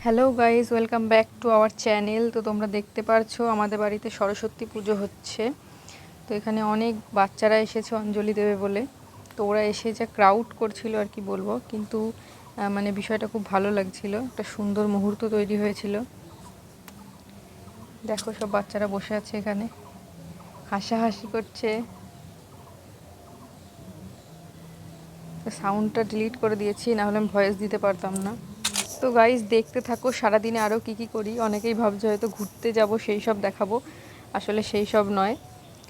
Hello guys, welcome back to our channel. তো তোমরা দেখতে পারছো আমাদের বাড়িতে সরস্বতী পুজো হচ্ছে। তো এখানে অনেক বাচ্চারা এসেছে অঞ্জলি দেবে বলে। তো ওরা এসে যা ক্রাউড করছিল আর কি বলবো, কিন্তু মানে বিষয়টা খুব ভালো লাগছিল, একটা সুন্দর মুহূর্ত তৈরি হয়েছিল। দেখো সব বাচ্চারা বসে আছে এখানে, হাসাহাসি করছে। সাউন্ডটা ডিলিট করে দিয়েছি, নাহলে আমি ভয়েস দিতে পারতাম না। তো গাইজ দেখতে থাকো সারাদিনে আরও কী করি। অনেকেই ভাবছে হয়তো ঘুরতে যাব সেই সব দেখাবো, আসলে সেই সব নয়।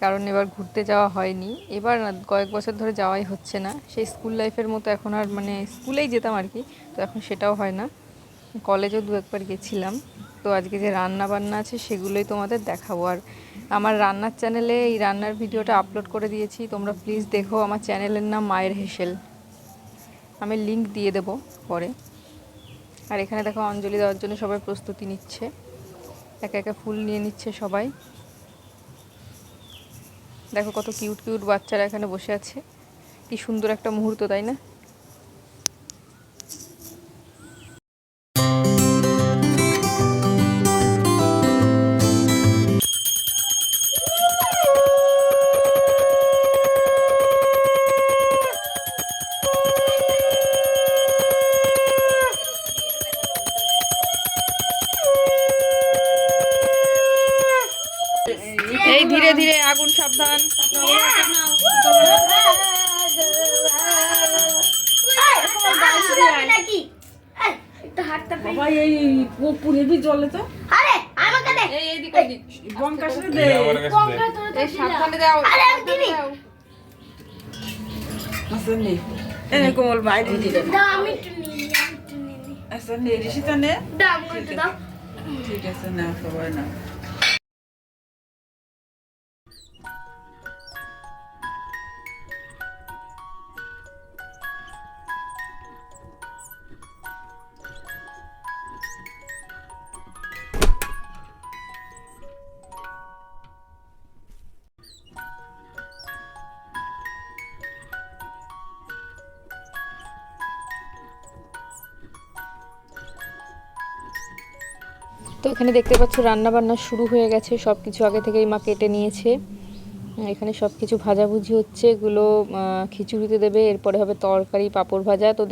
কারণ এবার ঘুরতে যাওয়া হয়নি, এবার না কয়েক বছর ধরে যাওয়াই হচ্ছে না। সেই স্কুল লাইফের মতো এখন আর, মানে স্কুলেই যেতাম আর কি, তো এখন সেটাও হয় না। কলেজেও দু একবার গেছিলাম। তো আজকে যে রান্না বান্না আছে সেগুলোই তোমাদের দেখাবো। আর আমার রান্নার চ্যানেলে এই রান্নার ভিডিওটা আপলোড করে দিয়েছি, তোমরা প্লিজ দেখো। আমার চ্যানেলের নাম মায়ের হেসেল, আমি লিংক দিয়ে দেবো পরে। আর এখানে দেখো অঞ্জলি দেওয়ার জন্য সবাই প্রস্তুতি নিচ্ছে, একা একা ফুল নিয়ে নিচ্ছে সবাই। দেখো কত কিউট কিউট বাচ্চারা এখানে বসে আছে, কি সুন্দর একটা মুহূর্ত, তাই না? এই ধীরে ধীরে, আগুন সাবধান। কোমল বাইরে ঠিক আছে না সবাই না। তো এখানে দেখতে পাচ্ছ রান্না বান্না শুরু হয়ে গেছে, সব কিছু আগে থেকেই মা কেটে নিয়েছে। এখানে সব কিছু ভাজাভুজি হচ্ছে, এগুলো খিচুড়িতে দেবে, এরপরে হবে তরকারি, পাঁপড় ভাজা। তো